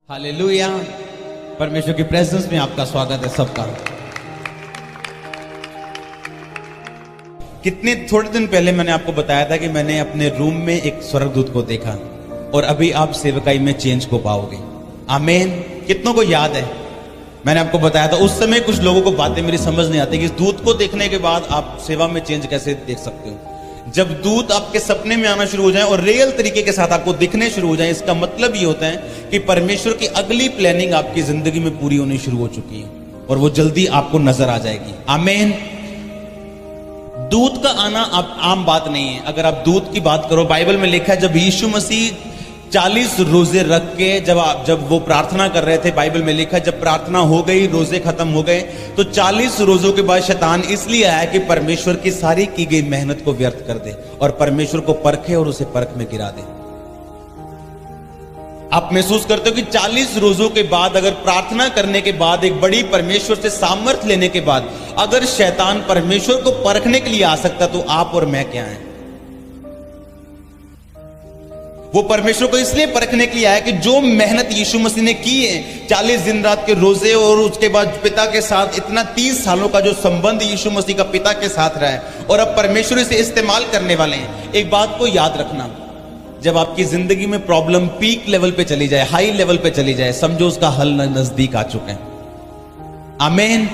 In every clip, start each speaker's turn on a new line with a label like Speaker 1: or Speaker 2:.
Speaker 1: Hallelujah. परमेश्वर की presence में आपका स्वागत है सबका। कितने थोड़े दिन पहले मैंने आपको बताया था कि मैंने अपने रूम में एक स्वर्गदूत को देखा और अभी आप सेवकाई में चेंज को पाओगे। आमीन। कितनों को याद है मैंने आपको बताया था? उस समय कुछ लोगों को बातें मेरी समझ नहीं आती कि इस दूत को देखने के बाद आप सेवा में चेंज कैसे देख सकते हो। जब दूत आपके सपने में आना शुरू हो जाए और रियल तरीके के साथ आपको दिखने शुरू हो जाए, इसका मतलब ये होता है कि परमेश्वर की अगली प्लानिंग आपकी जिंदगी में पूरी होनी शुरू हो चुकी है और वो जल्दी आपको नजर आ जाएगी। आमीन। दूत का आना आप आम बात नहीं है। अगर आप दूत की बात करो, बाइबल में लिखा है जब यीशु मसीह 40 रोजे रख के जब वो प्रार्थना कर रहे थे, बाइबल में लिखा है जब प्रार्थना हो गई, रोजे खत्म हो गए, तो 40 रोजों के बाद शैतान इसलिए आया कि परमेश्वर की सारी की गई मेहनत को व्यर्थ कर दे और परमेश्वर को परखे और उसे परख में गिरा दे। आप महसूस करते हो कि 40 रोजों के बाद, अगर प्रार्थना करने के बाद, एक बड़ी परमेश्वर से सामर्थ्य लेने के बाद, अगर शैतान परमेश्वर को परखने के लिए आ सकता तो आप और मैं क्या हैं? वो परमेश्वर को इसलिए परखने के लिए आया कि जो मेहनत यीशु मसीह ने की है, 40 दिन रात के रोजे और उसके बाद पिता के साथ इतना 30 सालों का जो संबंध यीशु मसीह का पिता के साथ रहा है, और अब परमेश्वर इसे इस्तेमाल करने वाले हैं। एक बात को याद रखना, जब आपकी जिंदगी में प्रॉब्लम पीक लेवल पे चली जाए, हाई लेवल पे चली जाए, समझो उसका हल नजदीक आ चुके हैं। आमीन।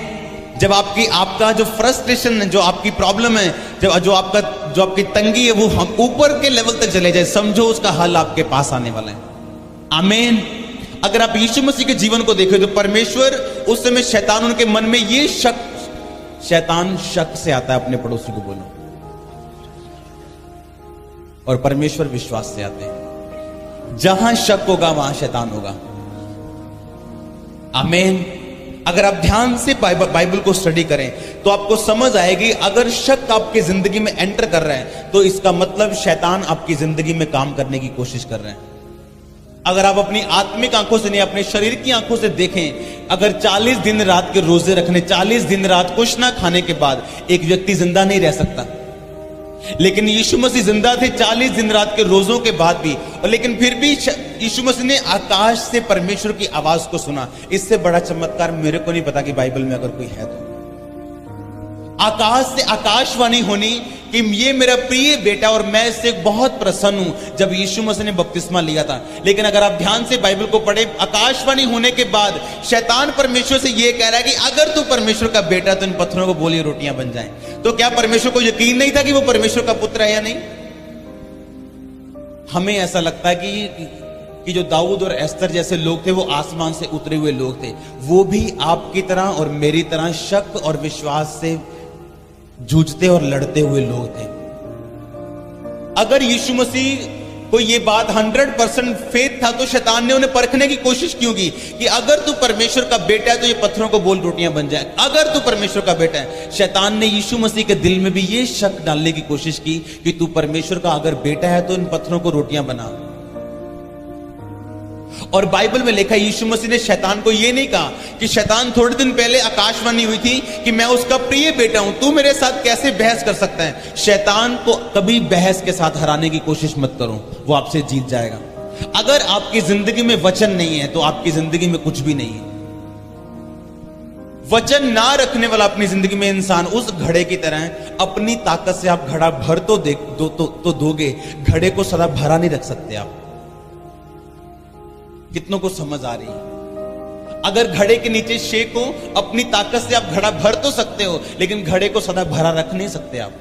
Speaker 1: जब आपका जो फ्रस्ट्रेशन है, जो आपकी प्रॉब्लम है, जो आपकी तंगी है, वो हम ऊपर के लेवल तक चले जाए, समझो उसका हल आपके पास आने वाला है। आमीन। अगर आप यीशु मसीह के जीवन को देखो तो परमेश्वर उस समय शैतान उनके मन में ये शैतान शक से आता है, अपने पड़ोसी को बोलो, और परमेश्वर विश्वास से आते हैं। जहां शक होगा वहां शैतान होगा। आमीन। अगर आप ध्यान से बाइबल को स्टडी करें तो आपको समझ आएगी, अगर शक आपकी जिंदगी में एंटर कर रहा है तो इसका मतलब शैतान आपकी जिंदगी में काम करने की कोशिश कर रहे हैं। अगर आप अपनी आत्मिक आंखों से नहीं, अपने शरीर की आंखों से देखें, अगर 40 दिन रात के रोजे रखने, 40 दिन रात कुछ ना खाने के बाद एक व्यक्ति जिंदा नहीं रह सकता, लेकिन यीशु मसीह जिंदा थे 40 दिन रात के रोजों के बाद भी, और लेकिन फिर भी यीशु मसीह ने आकाश से परमेश्वर की आवाज को सुना। इससे बड़ा चमत्कार मेरे को नहीं पता कि बाइबल में अगर कोई है तो। आकाश से आकाशवाणी होनी कि ये मेरा प्रिय बेटा और मैं इससे बहुत प्रसन्न हूं, जब यीशु मसीह ने बपतिस्मा लिया था। लेकिन अगर आप ध्यान से बाइबल को पढ़े, आकाशवाणी होने के बाद शैतान परमेश्वर से ये कह रहा है कि अगर तू परमेश्वर का बेटा तो इन पत्थरों को बोलिए रोटियां बन जाएं। तो क्या परमेश्वर को यकीन नहीं था कि वो परमेश्वर का पुत्र है या नहीं? हमें ऐसा लगता है कि जो दाऊद और एस्तर जैसे लोग थे वो आसमान से उतरे हुए लोग थे। वो भी आपकी तरह और मेरी तरह शक और विश्वास से जूझते और लड़ते हुए लोग थे। अगर यीशु मसीह को ये बात 100% फेथ था तो शैतान ने उन्हें परखने की कोशिश क्यों की कि अगर तू परमेश्वर का बेटा है तो ये पत्थरों को बोल रोटियां बन जाए। अगर तू परमेश्वर का बेटा है, शैतान ने यीशु मसीह के दिल में भी ये शक डालने की कोशिश की कि तू परमेश्वर का अगर बेटा है तो इन पत्थरों को रोटियां बना। और बाइबल में लिखा, यीशु मसीह ने शैतान को यह नहीं कहा कि शैतान, थोड़े दिन पहले आकाशवाणी हुई थी कि मैं उसका प्रिय बेटा हूं, तू मेरे साथ कैसे बहस कर सकता है। शैतान को कभी बहस के साथ हराने की कोशिश मत करो, वो आपसे जीत जाएगा। अगर आपकी जिंदगी में वचन नहीं है तो आपकी जिंदगी में कुछ भी नहीं है। वचन ना रखने वाला अपनी जिंदगी में इंसान उस घड़े की तरह है, अपनी ताकत से आप घड़ा भर तो दोगे, घड़े को सदा भरा नहीं रख सकते आप। कितनों को समझ आ रही है? अगर घड़े के नीचे शेक हो, अपनी ताकत से आप घड़ा भर तो सकते हो, लेकिन घड़े को सदा भरा रख नहीं सकते आप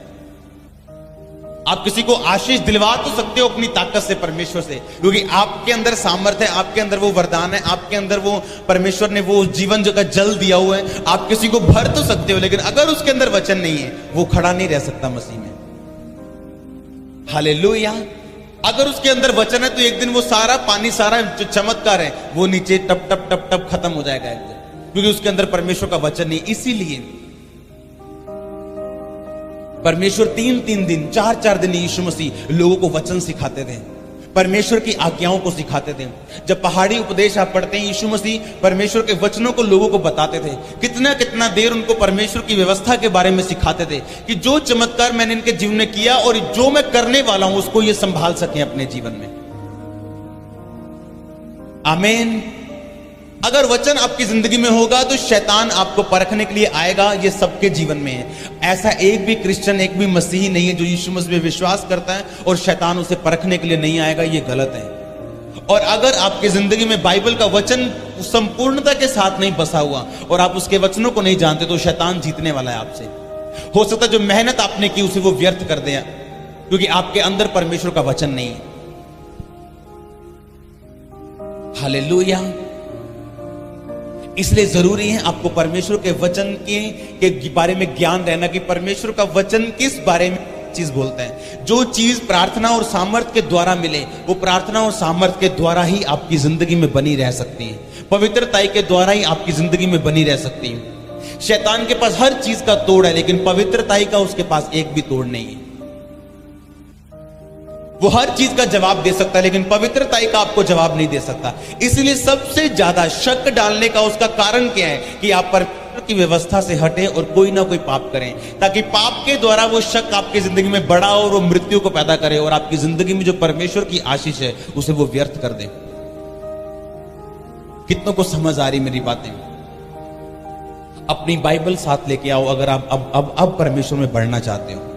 Speaker 1: किसी को आशीष दिलवा तो सकते हो अपनी ताकत से, परमेश्वर से, क्योंकि आपके अंदर सामर्थ्य है, आपके अंदर वो वरदान है, आपके अंदर वो परमेश्वर ने वो जीवन जो का जल दिया हुआ है, आप किसी को भर तो सकते हो। लेकिन अगर उसके अंदर वचन नहीं है, वो खड़ा नहीं रह सकता मसीह में। हालेलुया। अगर उसके अंदर वचन है तो एक दिन वो सारा पानी, सारा जो चमत्कार है, वो नीचे टप टप टप टप खत्म हो जाएगा एक दिन, क्योंकि उसके अंदर परमेश्वर का वचन नहीं। इसीलिए परमेश्वर 3-3 दिन, 4-4 दिन यीशु मसीह लोगों को वचन सिखाते थे, परमेश्वर की आज्ञाओं को सिखाते थे। जब पहाड़ी उपदेश आप पढ़ते हैं, यीशु मसीह परमेश्वर के वचनों को लोगों को बताते थे। कितना कितना देर उनको परमेश्वर की व्यवस्था के बारे में सिखाते थे कि जो चमत्कार मैंने इनके जीवन में किया और जो मैं करने वाला हूं उसको ये संभाल सकें अपने जीवन में। आमीन। अगर वचन आपकी जिंदगी में होगा तो शैतान आपको परखने के लिए आएगा। ये सबके जीवन में है। ऐसा एक भी क्रिश्चियन, एक भी मसीही नहीं है जो यीशु मसीह में विश्वास करता है और शैतान उसे परखने के लिए नहीं आएगा। ये गलत है। और अगर आपकी जिंदगी में बाइबल का वचन संपूर्णता के साथ नहीं बसा हुआ और आप उसके वचनों को नहीं जानते तो शैतान जीतने वाला है आपसे। हो सकता है जो मेहनत आपने की उसे वो व्यर्थ कर दे, क्योंकि आपके अंदर परमेश्वर का वचन नहीं है। हालेलुया। इसलिए जरूरी है आपको परमेश्वर के वचन के बारे में ज्ञान रहना कि परमेश्वर का वचन किस बारे में चीज बोलता है। जो चीज प्रार्थना और सामर्थ्य के द्वारा मिले वो प्रार्थना और सामर्थ्य के द्वारा ही आपकी जिंदगी में बनी रह सकती है। पवित्रताई के द्वारा ही आपकी जिंदगी में बनी रह सकती है। शैतान के पास हर चीज का तोड़ है, लेकिन पवित्रताई का उसके पास एक भी तोड़ नहीं है। वो हर चीज का जवाब दे सकता है, लेकिन पवित्रताई का आपको जवाब नहीं दे सकता। इसलिए सबसे ज्यादा शक डालने का उसका कारण क्या है कि आप परमेश्वर की व्यवस्था से हटे और कोई ना कोई पाप करें, ताकि पाप के द्वारा वो शक आपकी जिंदगी में बढ़ा और वो मृत्यु को पैदा करे और आपकी जिंदगी में जो परमेश्वर की आशीष है उसे वो व्यर्थ कर दे। कितनों को समझ आ रही मेरी बातें? अपनी बाइबल साथ लेके आओ अगर आप अब परमेश्वर में बढ़ना चाहते हो।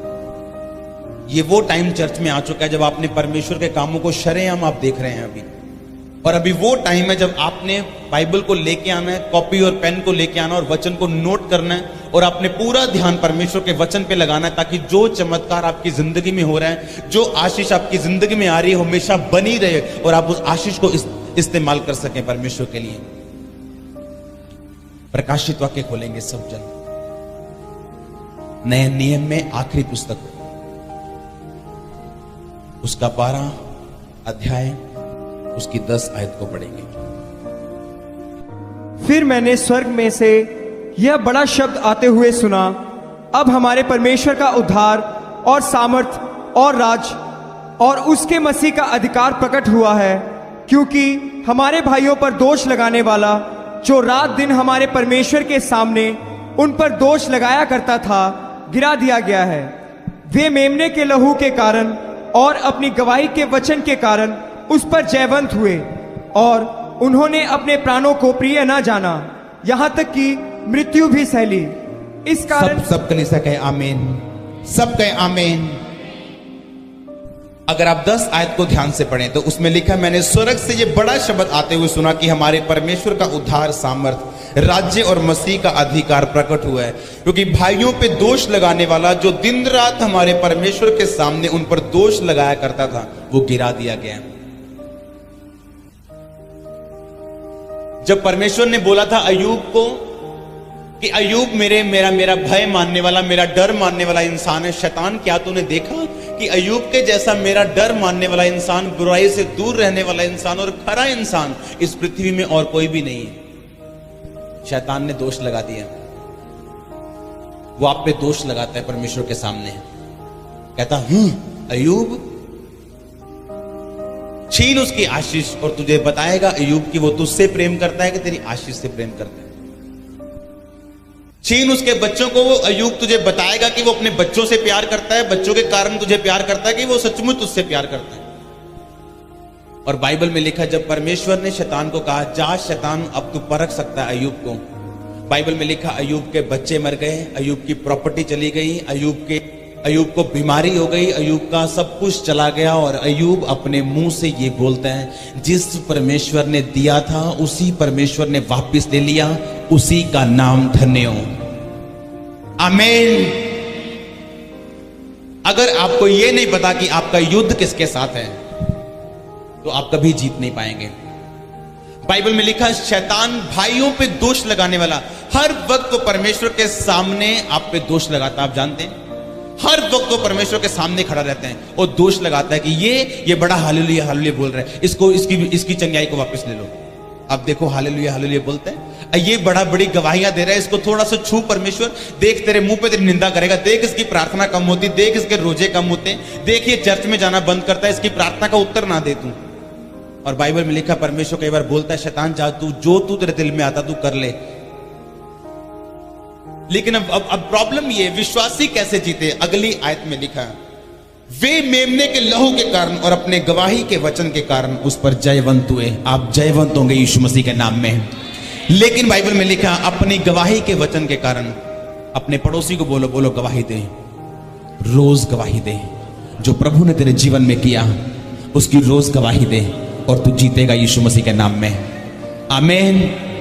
Speaker 1: ये वो टाइम चर्च में आ चुका है जब आपने परमेश्वर के कामों को शरेआम आप देख रहे हैं अभी। और अभी वो टाइम है जब आपने बाइबल को लेके आना है, कॉपी और पेन को लेके आना और वचन को नोट करना है और आपने पूरा ध्यान परमेश्वर के वचन पे लगाना है, ताकि जो चमत्कार आपकी जिंदगी में हो रहा है, जो आशीष आपकी जिंदगी में आ रही है, हमेशा बनी रहे और आप उस आशीष को इस्तेमाल कर सकें परमेश्वर के लिए। प्रकाशित वाक्य खोलेंगे सब जन, नए नियम में आखिरी पुस्तक, उसका 12 अध्याय, उसकी 10 आयत को पढ़ेंगे।
Speaker 2: फिर मैंने स्वर्ग में से यह बड़ा शब्द आते हुए सुना, अब हमारे परमेश्वर का उद्धार और सामर्थ और राज और उसके मसीह का अधिकार प्रकट हुआ है, क्योंकि हमारे भाइयों पर दोष लगाने वाला जो रात दिन हमारे परमेश्वर के सामने उन पर दोष लगाया करता था, गिरा दिया गया है। वे मेमने के लहू के कारण और अपनी गवाही के वचन के कारण उस पर जयवंत हुए और उन्होंने अपने प्राणों को प्रिय न जाना, यहां तक कि मृत्यु भी सह ली। इस कारण
Speaker 1: सब कलीसिया कहे आमीन, सब कहे आमीन। अगर आप 10 आयत को ध्यान से पढ़ें तो उसमें लिखा, मैंने स्वर्ग से ये बड़ा शब्द आते हुए सुना कि हमारे परमेश्वर का उद्धार, सामर्थ, राज्य और मसीह का अधिकार प्रकट हुआ है, क्योंकि भाइयों पे दोष लगाने वाला जो दिन रात हमारे परमेश्वर के सामने उन पर दोष लगाया करता था वो गिरा दिया गया। जब परमेश्वर ने बोला था अय्यूब को कि अय्यूब मेरा भय मानने वाला, मेरा डर मानने वाला इंसान है, शैतान क्या तूने देखा कि अय्यूब के जैसा मेरा डर मानने वाला इंसान, बुराई से दूर रहने वाला इंसान और खरा इंसान इस पृथ्वी में और कोई भी नहीं है। शैतान ने दोष लगा दिया। वो आप पे दोष लगाता है परमेश्वर के सामने, कहता अय्यूब, छीन उसकी आशीष और तुझे बताएगा अय्यूब कि वो तुझसे प्रेम करता है कि तेरी आशीष से प्रेम करता है। छीन उसके बच्चों को, वो अय्यूब तुझे बताएगा कि वो अपने बच्चों से प्यार करता है, बच्चों के कारण तुझे प्यार करता है, कि वो सचमुच तुझसे प्यार करता है। और बाइबल में लिखा, जब परमेश्वर ने शैतान को कहा जा शैतान, अब तू परख सकता है अय्यूब को, बाइबल में लिखा अय्यूब के बच्चे मर गए, अय्यूब की प्रॉपर्टी चली गई, अय्यूब को बीमारी हो गई, अय्यूब का सब कुछ चला गया। और अय्यूब अपने मुंह से ये बोलता है, जिस परमेश्वर ने दिया था उसी परमेश्वर ने वापस ले लिया, उसी का नाम धन्य हो। आमीन। अगर आपको यह नहीं पता कि आपका युद्ध किसके साथ है तो आप कभी जीत नहीं पाएंगे। बाइबल में लिखा, शैतान भाइयों पे दोष लगाने वाला हर वक्त वो परमेश्वर के सामने आप पे दोष लगाता है। आप जानते हैं, हर वक्त वो परमेश्वर के सामने खड़ा रहता है और दोष लगाता है कि ये बड़ा हालेलुया हालेलुया बोल रहा है, इसकी चंगाई को वापस ले लो। अब देखो हालेलुया हालेलुया बोलते हैं, ये बड़ी गवाहियां दे रहा है, इसको थोड़ा सा छू परमेश्वर, देख तेरे मुंह पे तेरी निंदा करेगा, देख इसकी प्रार्थना कम होती, देख इसके रोजे कम होते, देख ये चर्च में जाना बंद करता है, इसकी प्रार्थना का उत्तर ना दे तू। और बाइबल में लिखा, परमेश्वर कई बार बोलता है, शैतान जा तू जो तेरे दिल में आता तू कर ले। लेकिन अब प्रॉब्लम ये, विश्वासी कैसे जीते? अगली आयत में लिखा, वे मेमने के लहू के कारण और अपने गवाही के वचन के कारण उस पर जयवंत हुए। आप जयवंत होंगे यीशु मसीह के नाम में। लेकिन बाइबल में लिखा अपनी गवाही के वचन के कारण अपने पड़ोसी को बोलो, बोलो गवाही दे, रोज गवाही दे। जो प्रभु ने तेरे जीवन में किया उसकी रोज गवाही दे और तू जीतेगा यीशु मसीह के नाम में। आमीन।